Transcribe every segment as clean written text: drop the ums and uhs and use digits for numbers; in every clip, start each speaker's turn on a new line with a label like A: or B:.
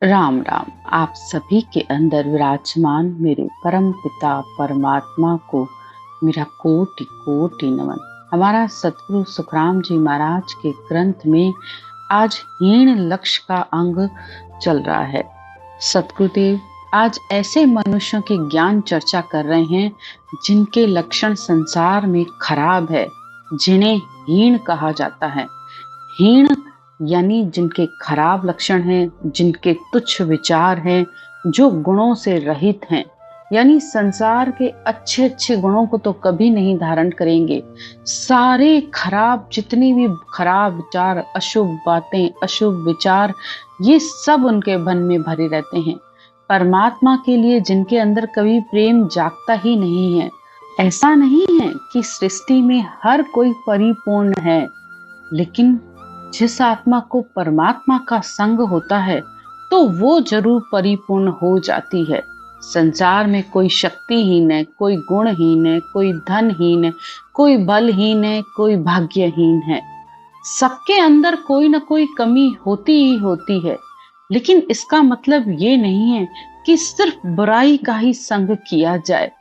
A: राम राम। आप सभी के अंदर विराजमान मेरे परम पिता परमात्मा को मेरा कोटि कोटि नमन। हमारा सतगुरु सुखराम जी महाराज के ग्रंथ में आज हीन लक्ष्य का अंग चल रहा है। सतगुरुदेव आज ऐसे मनुष्यों की ज्ञान चर्चा कर रहे हैं जिनके लक्षण संसार में खराब है, जिन्हें हीन कहा जाता है। हीन यानी जिनके खराब लक्षण हैं, जिनके तुच्छ विचार हैं, जो गुणों से रहित हैं, यानी संसार के अच्छे अच्छे गुणों को तो कभी नहीं धारण करेंगे। सारे खराब, जितनी भी खराब विचार, अशुभ बातें, अशुभ विचार, ये सब उनके मन में भरे रहते हैं। परमात्मा के लिए जिनके अंदर कभी प्रेम जागता ही नहीं है। ऐसा नहीं है कि सृष्टि में हर कोई परिपूर्ण है, लेकिन जिस आत्मा को परमात्मा का संग होता है तो वो जरूर परिपूर्ण हो जाती है। संसार में कोई शक्तिहीन है, कोई गुणहीन है, कोई धनहीन है, कोई बलहीन है, कोई भाग्यहीन है। सबके अंदर कोई ना कोई कमी होती ही होती है, लेकिन इसका मतलब ये नहीं है कि सिर्फ बुराई का ही संग किया जाए,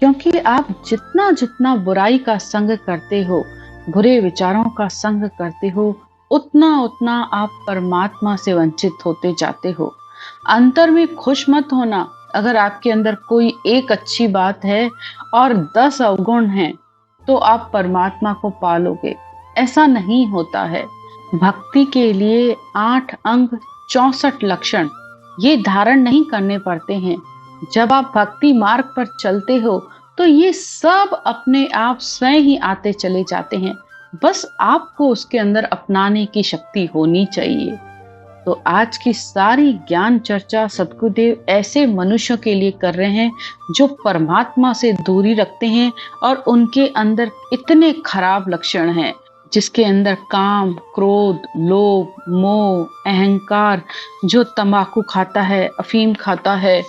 A: क्योंकि आप जितना जितना बुराई का संग करते हो, बुरे विचारों का संग करते हो, उतना उतना आप परमात्मा से वंचित होते जाते हो। अंतर में खुश मत होना। अगर आपके अंदर कोई एक अच्छी बात है और 10 अवगुण हैं, तो आप परमात्मा को पालोगे। ऐसा नहीं होता है। भक्ति के लिए 8 अंग 64 लक्षण ये धारण नहीं करने पड़ते हैं। जब आप भक्ति मार्ग पर चलते हो तो ये सब अपने आप स्वयं ही आते चले जाते हैं। बस आपको उसके अंदर अपनाने की शक्ति होनी चाहिए। तो आज की सारी ज्ञान चर्चा सतगुरुदेव ऐसे मनुष्यों के लिए कर रहे हैं जो परमात्मा से दूरी रखते हैं और उनके अंदर इतने खराब लक्षण हैं, जिसके अंदर काम, क्रोध, लोभ, मोह, अहंकार, जो तंबाकू खाता है, अफीम खाता है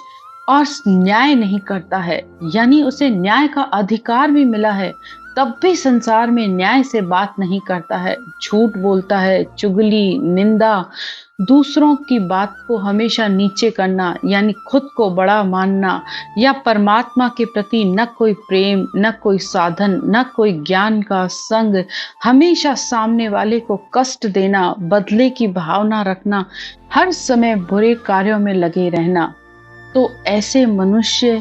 A: और न्याय नहीं करता है, यानी उसे न्याय का अधिकार भी मिला है तब भी संसार में न्याय से बात नहीं करता है, झूठ बोलता है, चुगली, निंदा, दूसरों की बात को हमेशा नीचे करना, यानी खुद को बड़ा मानना, या परमात्मा के प्रति न कोई प्रेम, न कोई साधन, न कोई ज्ञान का संग, हमेशा सामने वाले को कष्ट देना, बदले की भावना रखना, हर समय बुरे कार्यों में लगे रहना, तो ऐसे मनुष्य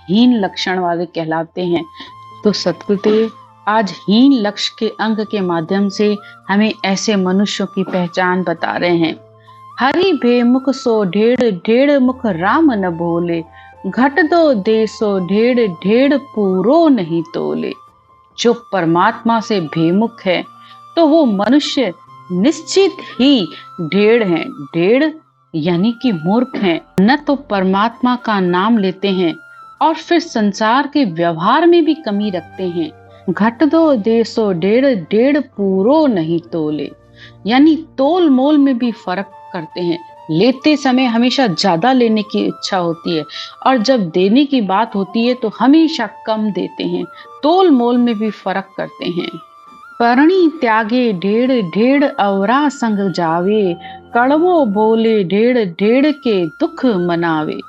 A: हीन लक्षण वाले कहलाते हैं। तो सतगुरुदेव आज हीन लक्ष्य के अंग के माध्यम से हमें ऐसे मनुष्यों की पहचान बता रहे हैं। हरि भेमुख सो ढेड़, ढेड़ मुख राम न बोले, घट दो दे सो ढेड़, ढेड़ पूरो नहीं तोले। जो परमात्मा से भेमुख है तो वो मनुष्य निश्चित ही ढेड़ हैं। ढेड़ यानी कि मूर्ख हैं, न तो परमात्मा का नाम लेते हैं और फिर संसार के व्यवहार में भी कमी रखते हैं। घट दो दे सो ढेड़, ढेड़ पूरो नहीं तोले, यानी तोल मोल में भी फर्क करते हैं। लेते समय हमेशा ज्यादा लेने की इच्छा होती है और जब देने की बात होती है तो हमेशा कम देते हैं। तोल मोल में भी फर्क करते हैं। परणी त्यागे ढेड़, ढेड़ अवरा संग जावे, कड़वो बोले ढेड़, ढेड़ के दुख मनावे।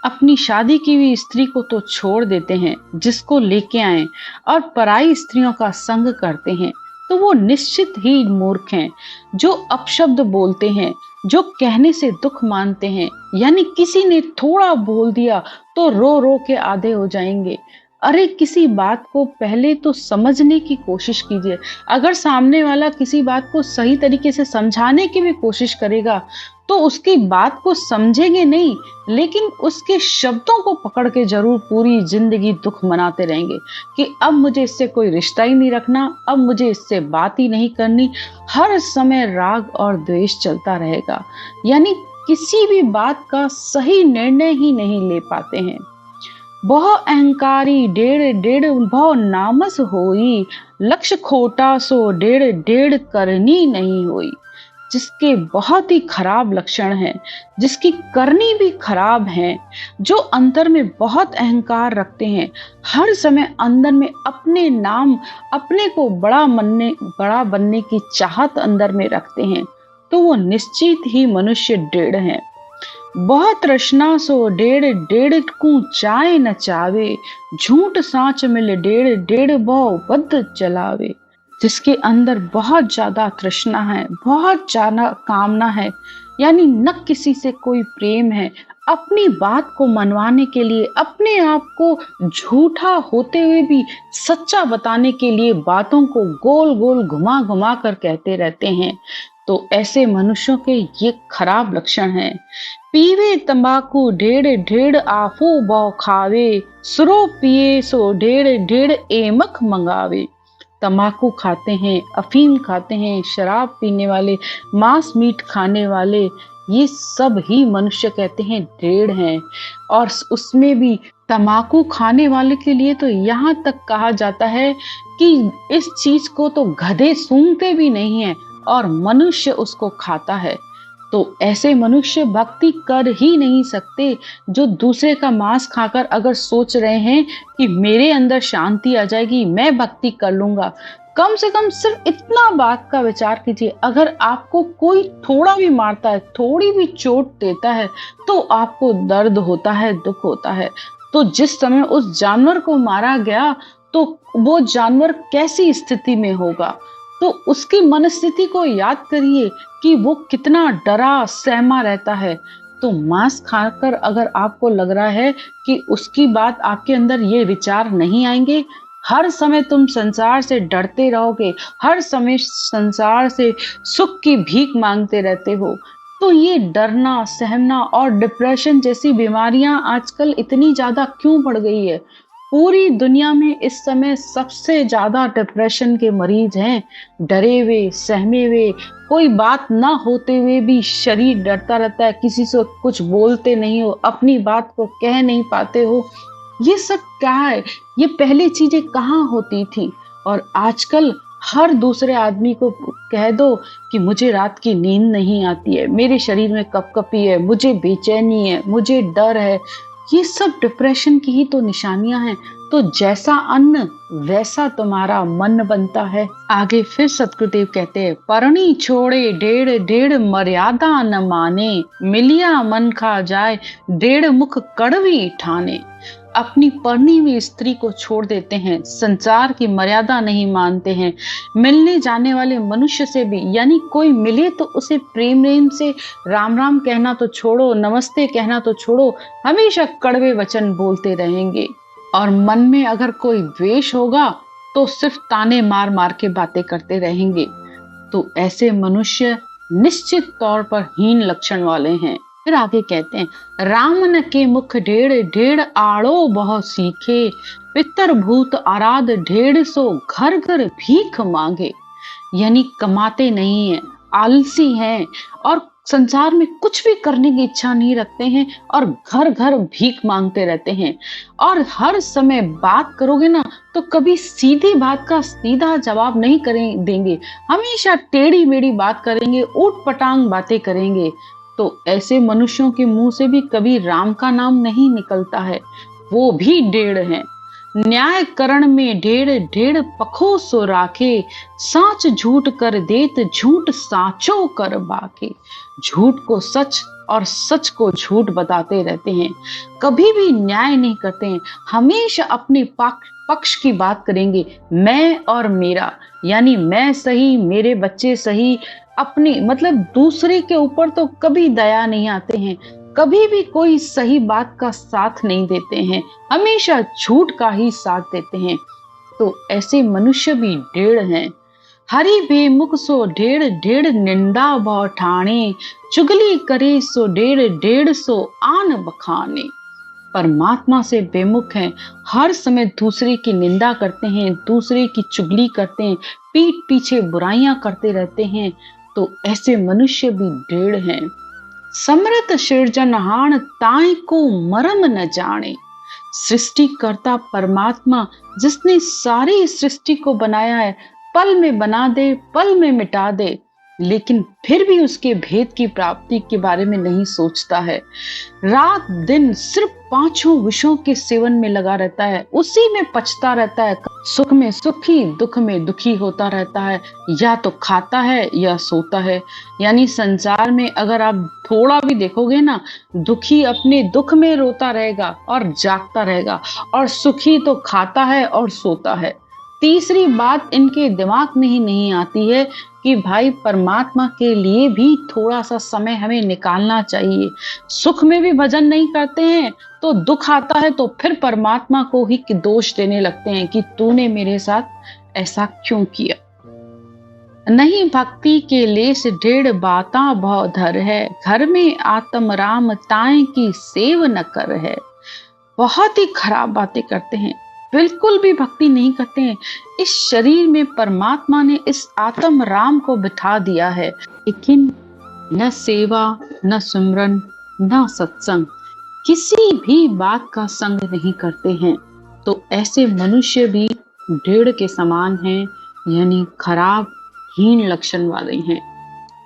A: अपनी शादी की हुई स्त्री को तो छोड़ देते हैं जिसको लेके आए, और पराई स्त्रियों का संग करते हैं, तो वो निश्चित ही मूर्ख हैं। जो अपशब्द बोलते हैं, जो कहने से दुख मानते हैं, यानी किसी ने थोड़ा बोल दिया तो रो रो के आधे हो जाएंगे। अरे किसी बात को पहले तो समझने की कोशिश कीजिए। अगर सामने वाला किसी बात को सही तरीके से समझाने की भी कोशिश करेगा तो उसकी बात को समझेंगे नहीं, लेकिन उसके शब्दों को पकड़ के जरूर पूरी जिंदगी दुख मनाते रहेंगे कि अब मुझे इससे कोई रिश्ता ही नहीं रखना, अब मुझे इससे बात ही नहीं करनी। हर समय राग और द्वेष चलता रहेगा, यानी किसी भी बात का सही निर्णय ही नहीं ले पाते हैं। बहु अहंकारी ढेड़, ढेड़ बहु नामस होई, लक्ष्य खोटा सो ढेड़, ढेड़ करनी नहीं होई। जिसके बहुत ही खराब लक्षण हैं, जिसकी करनी भी खराब है, जो अंतर में बहुत अहंकार रखते हैं, हर समय अंदर में अपने नाम, अपने को बड़ा बनने की चाहत अंदर में रखते हैं, तो वो निश्चित ही मनुष्य दृढ़ हैं। बहुत तृष्णा सो डेढ़ डेढ़ को चाय न चावे, झूठ साँच मिल डेढ़ डेढ़ बहु बद चलावे। जिसके अंदर बहुत ज्यादा तृष्णा है, बहुत ज्यादा कामना है, यानी न किसी से कोई प्रेम है, अपनी बात को मनवाने के लिए, अपने आप को झूठा होते हुए भी सच्चा बताने के लिए बातों को गोल गोल घुमा घुमा कर कहते रहते हैं, तो ऐसे मनुष्यों के ये खराब लक्षण हैं। पीवे तंबाकू ढेड़ ढेड़ आफू बहु खावे, सुरो पिए सो ढेड़ ढेड़ एमक मंगावे। तंबाकू खाते हैं, अफीम खाते हैं, शराब पीने वाले, मांस मीट खाने वाले, ये सब ही मनुष्य कहते हैं ढेड़ हैं। और उसमें भी तंबाकू खाने वाले के लिए तो यहाँ तक कहा जाता है कि इस चीज को तो गधे सूंघते भी नहीं है और मनुष्य उसको खाता है। तो ऐसे मनुष्य भक्ति कर ही नहीं सकते, जो दूसरे का मांस खाकर अगर सोच रहे हैं कि मेरे अंदर शांति आ जाएगी, मैं भक्ति कर लूंगा। कम से कम सिर्फ इतना बात का विचार कीजिए, अगर आपको कोई थोड़ा भी मारता है, थोड़ी भी चोट देता है, तो आपको दर्द होता है, दुख होता है। तो जिस समय उस जानवर को मारा गया, तो वो जानवर कैसी स्थिति में होगा, तो उसकी मनस्थिति को याद करिए कि वो कितना डरा सहमा रहता है। तो मांस खाकर अगर आपको लग रहा है कि उसकी बात आपके अंदर ये विचार नहीं आएंगे, हर समय तुम संसार से डरते रहोगे, हर समय संसार से सुख की भीख मांगते रहते हो, तो ये डरना सहमना और डिप्रेशन जैसी बीमारियां आजकल इतनी ज्यादा क्यों बढ़ गई है। पूरी दुनिया में इस समय सबसे ज्यादा डिप्रेशन के मरीज हैं, डरे हुए सहमे हुए, कोई बात ना होते हुए भी शरीर डरता रहता है, किसी से कुछ बोलते नहीं हो, अपनी बात को कह नहीं पाते हो। ये सब क्या है? ये पहले चीजें कहाँ होती थी? और आजकल हर दूसरे आदमी को कह दो कि मुझे रात की नींद नहीं आती है, मेरे शरीर में कपकपी है, मुझे बेचैनी है, मुझे डर है। ये सब डिप्रेशन की ही तो निशानियां हैं। तो जैसा अन्न वैसा तुम्हारा मन बनता है। आगे फिर सतगुरुदेव कहते हैं, परणी छोड़े डेढ़ डेढ़ मर्यादा न माने, मिलिया मन खा जाए डेढ़ मुख कड़वी ठाने। अपनी परनी हुई स्त्री को छोड़ देते हैं, संसार की मर्यादा नहीं मानते हैं, मिलने जाने वाले मनुष्य से भी, यानी कोई मिले तो उसे प्रेम प्रेम से राम राम कहना तो छोड़ो, नमस्ते कहना तो छोड़ो, हमेशा कड़वे वचन बोलते रहेंगे। और मन में अगर कोई द्वेष होगा तो सिर्फ ताने मार मार के बातें करते रहेंगे। तो ऐसे मनुष्य निश्चित तौर पर हीन लक्षण वाले हैं। फिर आगे कहते हैं, रामन के मुख ढेड़ ढेड़ आड़ो बहुत सीखे, पितर भूत आराध ढेड़ सो घर घर भीख मांगे। यानी कमाते नहीं है, आलसी हैं और संसार में कुछ भी करने की इच्छा नहीं रखते हैं और घर घर भीख मांगते रहते हैं। और हर समय बात करोगे ना तो कभी सीधी बात का सीधा जवाब नहीं करें देंगे, हमेशा टेढ़ी मेढ़ी बात करेंगे, ऊट पटांग बातें करेंगे। तो ऐसे मनुष्यों के मुंह से भी कभी राम का नाम नहीं निकलता है, वो भी ढेड़ हैं। न्याय करण में ढेड़ ढेड़ पखो सो राखे, साच झूठ कर देत झूठ साचो कर बाके। झूठ को सच और सच को झूठ बताते रहते हैं, कभी भी न्याय नहीं करते हैं, हमेशा अपने पक्ष की बात करेंगे, मैं और मेरा, यानी मैं सही, मेरे बच्चे सही। अपने मतलब दूसरे के ऊपर तो कभी दया नहीं आते हैं, कभी भी कोई सही बात का साथ नहीं देते हैं, हमेशा झूठ का ही साथ देते हैं। तो ऐसे मनुष्य भी ढेड़ हैं। हरि बेमुख सो ढेड़ ढेड़ निंदा भव ठाणे, चुगली करे सो ढेड़ ढेड़ सो आन बखाने। परमात्मा से बेमुख हैं, हर समय दूसरे की निंदा करते हैं, दूसरे की चुगली करते हैं, पीठ पीछे बुराइयां करते रहते हैं। तो ऐसे मनुष्य भी ढेड़ हैं। समृत सृजनहार ताई को मरम न जाने। सृष्टिकर्ता परमात्मा जिसने सारी सृष्टि को बनाया है, पल में बना दे, पल में मिटा दे, लेकिन फिर भी उसके भेद की प्राप्ति के बारे में नहीं सोचता है। रात दिन सिर्फ पांचों विषयों के सेवन में लगा रहता है, उसी में पचता रहता है, सुख में सुखी दुख में दुखी होता रहता है, या तो खाता है या सोता है। यानी संसार में अगर आप थोड़ा भी देखोगे ना, दुखी अपने दुख में रोता रहेगा और जागता रहेगा, और सुखी तो खाता है और सोता है। तीसरी बात इनके दिमाग में ही नहीं आती है कि भाई परमात्मा के लिए भी थोड़ा सा समय हमें निकालना चाहिए। सुख में भी भजन नहीं करते हैं, तो दुख आता है तो फिर परमात्मा को ही दोष देने लगते हैं कि तूने मेरे साथ ऐसा क्यों किया। नहीं भक्ति के लेस ढेड़ बाता भवधर है, घर में आत्म राम ताए की सेव न कर है। बहुत ही खराब बातें करते हैं, बिल्कुल भी भक्ति नहीं करते हैं। इस शरीर में परमात्मा ने इस आत्म राम को बिठा दिया है, लेकिन न सेवा न सुमरन न सत्संग, किसी भी बात का संग नहीं करते हैं। तो ऐसे मनुष्य भी ढेड़ के समान हैं, यानी खराब हीन लक्षण वाले हैं।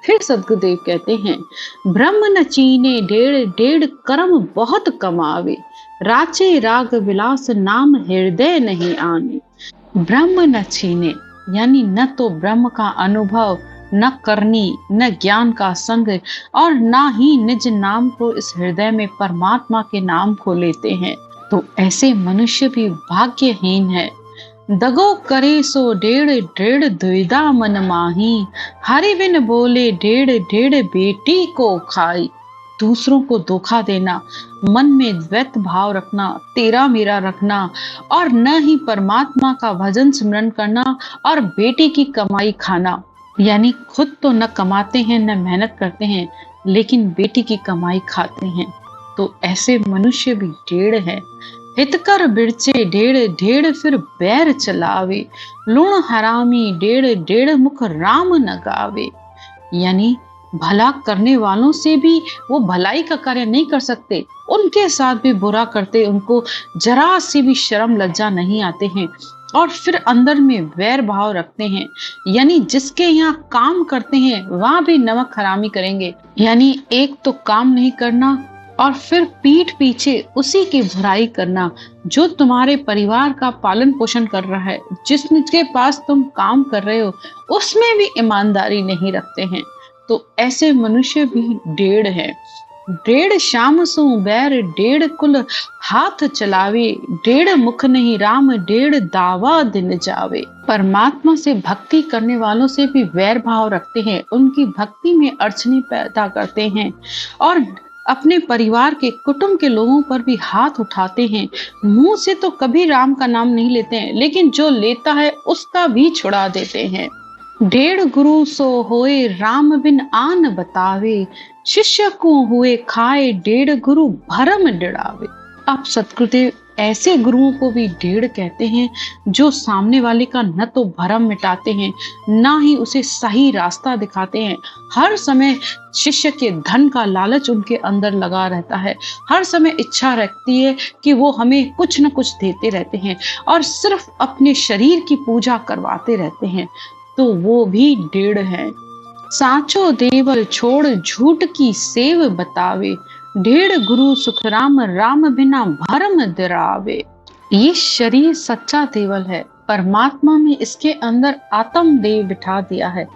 A: फिर सद्गुरुदेव कहते हैं, ब्रह्म न चीने ढेड़ ढेड़ कर्म बहुत कमावे, राचे राग विलास नाम हृदय नहीं आने। ब्रह्म न छीने, यानी न तो ब्रह्म का अनुभव, न करनी, न ज्ञान का संग, और न ही निज नाम को इस हृदय में परमात्मा के नाम को लेते हैं। तो ऐसे मनुष्य भी भाग्यहीन है। दगो करे सो ढेड़ ढेड़ द्विधा मन माही, हरि बिन बोले ढेड़ ढेड़ बेटी को खाई। दूसरों को धोखा देना, मन में द्वैत भाव रखना, तेरा मेरा रखना, और न ही परमात्मा का भजन स्मरण करना, और बेटी की कमाई खाना। यानी खुद तो न कमाते हैं न मेहनत करते हैं, लेकिन बेटी की कमाई खाते हैं। तो ऐसे मनुष्य भी ढेड़ है। हितकर बिरचे ढेड़ ढेड़ फिर बैर चलावे, लूण हरामी ढेड़ ढेड़ मुख राम न गावे। यानी भला करने वालों से भी वो भलाई का कार्य नहीं कर सकते, उनके साथ भी बुरा करते, उनको जरा सी भी शर्म लज्जा नहीं आते हैं, और फिर अंदर में वैर भाव रखते हैं। यानी जिसके यहाँ काम करते हैं वहां भी नमक हरामी करेंगे। यानी एक तो काम नहीं करना, और फिर पीठ पीछे उसी की बुराई करना जो तुम्हारे परिवार का पालन पोषण कर रहा है, जिसके पास तुम काम कर रहे हो उसमें भी ईमानदारी नहीं रखते हैं। तो ऐसे मनुष्य भी ढेड़ है। ढेड़ श्याम सो बैर ढेड़ कुल हाथ चलावे, ढेड़ मुख नहीं राम ढेड़ दावा दिन जावे। परमात्मा से भक्ति करने वालों से भी वैर भाव रखते हैं, उनकी भक्ति में अड़चने पैदा करते हैं, और अपने परिवार के कुटुंब के लोगों पर भी हाथ उठाते हैं। मुंह से तो कभी राम का नाम नहीं लेते हैं, लेकिन जो लेता है उसका भी छुड़ा देते हैं। ढेड़ गुरु सो होए राम बिन आन बतावे, शिष्य को हुए खाए ढेड़ गुरु भरम डिड़ावे। अब सतगुरुदेव ऐसे गुरुओं को भी ढेड़ कहते हैं, जो सामने वाले का न तो भरम मिटाते हैं, न ही उसे सही रास्ता दिखाते हैं। हर समय शिष्य के धन का लालच उनके अंदर लगा रहता है, हर समय इच्छा रखती है कि वो हमें कुछ न कुछ देते रहते हैं, और सिर्फ अपने शरीर की पूजा करवाते रहते हैं। तो वो भी ढेड़ है। साचो देवल छोड़ झूठ की सेव बतावे, ढेड़ गुरु सुखराम राम बिना भरम दिरावे। ये शरीर सच्चा देवल है, परमात्मा ने इसके अंदर आत्म देव बिठा दिया है।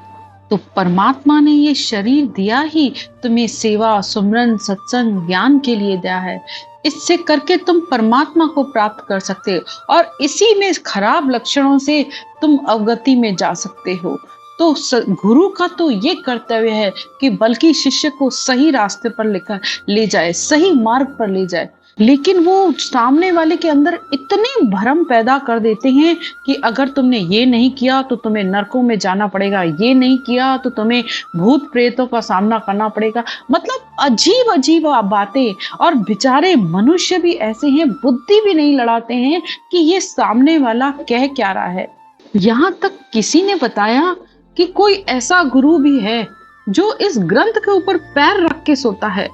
A: तो परमात्मा ने ये शरीर दिया ही तुम्हें सेवा सुमरन सत्संग ज्ञान के लिए दिया है। इससे करके तुम परमात्मा को प्राप्त कर सकते हो, और इसी में खराब लक्षणों से तुम अवगति में जा सकते हो। तो गुरु का तो ये कर्तव्य है कि बल्कि शिष्य को सही रास्ते पर लेकर ले जाए, सही मार्ग पर ले जाए। लेकिन वो सामने वाले के अंदर इतने भ्रम पैदा कर देते हैं कि अगर तुमने ये नहीं किया तो तुम्हें नरकों में जाना पड़ेगा, ये नहीं किया तो तुम्हें भूत प्रेतों का सामना करना पड़ेगा। मतलब अजीब अजीब बातें। और बेचारे मनुष्य भी ऐसे हैं, बुद्धि भी नहीं लड़ाते हैं कि ये सामने वाला कह क्या रहा है। यहाँ तक किसी ने बताया कि कोई ऐसा गुरु भी है जो इस ग्रंथ के ऊपर पैर रख के सोता है।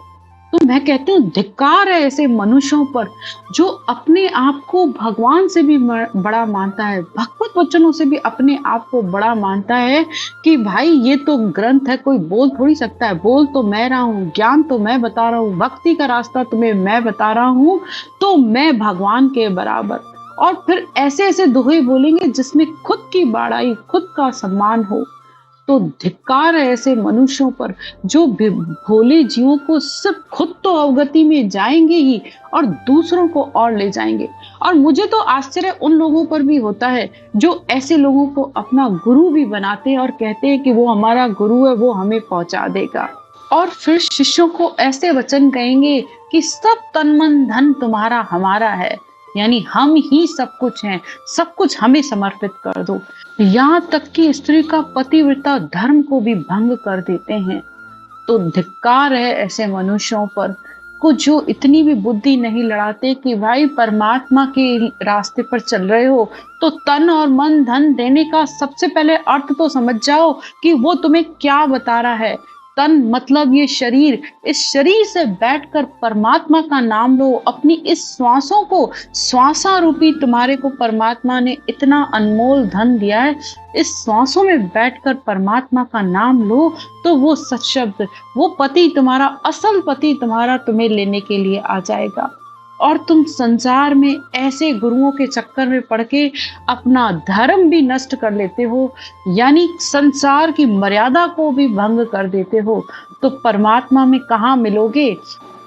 A: तो मैं कहती हूँ धिक्कार है ऐसे मनुष्यों पर जो अपने आप को भगवान से भी बड़ा मानता है, भगवत वचनों से भी अपने आप को बड़ा मानता है कि भाई ये तो ग्रंथ है, कोई बोल थोड़ी सकता है, बोल तो मैं रहा हूँ, ज्ञान तो मैं बता रहा हूँ, भक्ति का रास्ता तुम्हें मैं बता रहा हूँ, तो मैं भगवान के बराबर। और फिर ऐसे ऐसे दोहे बोलेंगे जिसमें खुद की बड़ाई, खुद का सम्मान हो। तो धिक्कार है ऐसे मनुष्यों पर जो भोले जीवों को सिर्फ खुद तो अवगति में जाएंगे ही और दूसरों को और ले जाएंगे। और मुझे तो आश्चर्य उन लोगों पर भी होता है जो ऐसे लोगों को अपना गुरु भी बनाते हैं और कहते हैं कि वो हमारा गुरु है, वो हमें पहुंचा देगा। और फिर शिष्यों को ऐसे वचन कहेंगे कि सब तन मन धन तुम्हारा हमारा है, यानी हम ही सब कुछ हैं, सब कुछ हमें समर्पित कर दो। यहाँ तक कि स्त्री का पतिव्रता धर्म को भी भंग कर देते हैं। तो धिक्कार है ऐसे मनुष्यों पर को जो इतनी भी बुद्धि नहीं लड़ाते कि भाई परमात्मा के रास्ते पर चल रहे हो तो तन और मन धन देने का सबसे पहले अर्थ तो समझ जाओ कि वो तुम्हें क्या बता रहा है। तन मतलब ये शरीर, इस शरीर से बैठकर परमात्मा का नाम लो। अपनी इस श्वासों को, श्वासा रूपी तुम्हारे को परमात्मा ने इतना अनमोल धन दिया है, इस श्वासों में बैठकर परमात्मा का नाम लो तो वो सत्शब्द, वो पति तुम्हारा, असल पति तुम्हारा तुम्हें लेने के लिए आ जाएगा। और तुम संसार में ऐसे गुरुओं के चक्कर में पड़ के अपना धर्म भी नष्ट कर लेते हो, यानी संसार की मर्यादा को भी भंग कर देते हो, तो परमात्मा में कहाँ मिलोगे।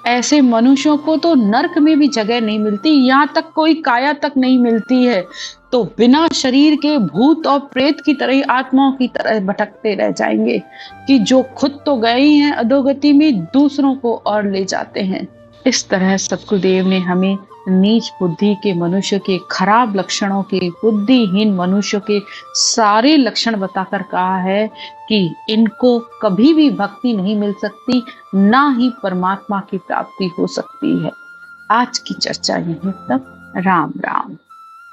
A: ऐसे मनुष्यों को तो नरक में भी जगह नहीं मिलती, यहाँ तक कोई काया तक नहीं मिलती है। तो बिना शरीर के भूत और प्रेत की तरह, आत्माओं की तरह भटकते रह जाएंगे कि जो खुद तो गए ही हैं अधोगति में, दूसरों को और ले जाते हैं। इस तरह सतगुरुदेव ने हमें नीच बुद्धि के मनुष्य के खराब लक्षणों के, बुद्धिहीन मनुष्य के सारे लक्षण बताकर कहा है कि इनको कभी भी भक्ति नहीं मिल सकती, ना ही परमात्मा की प्राप्ति हो सकती है। आज की चर्चा यहीं तक। राम राम।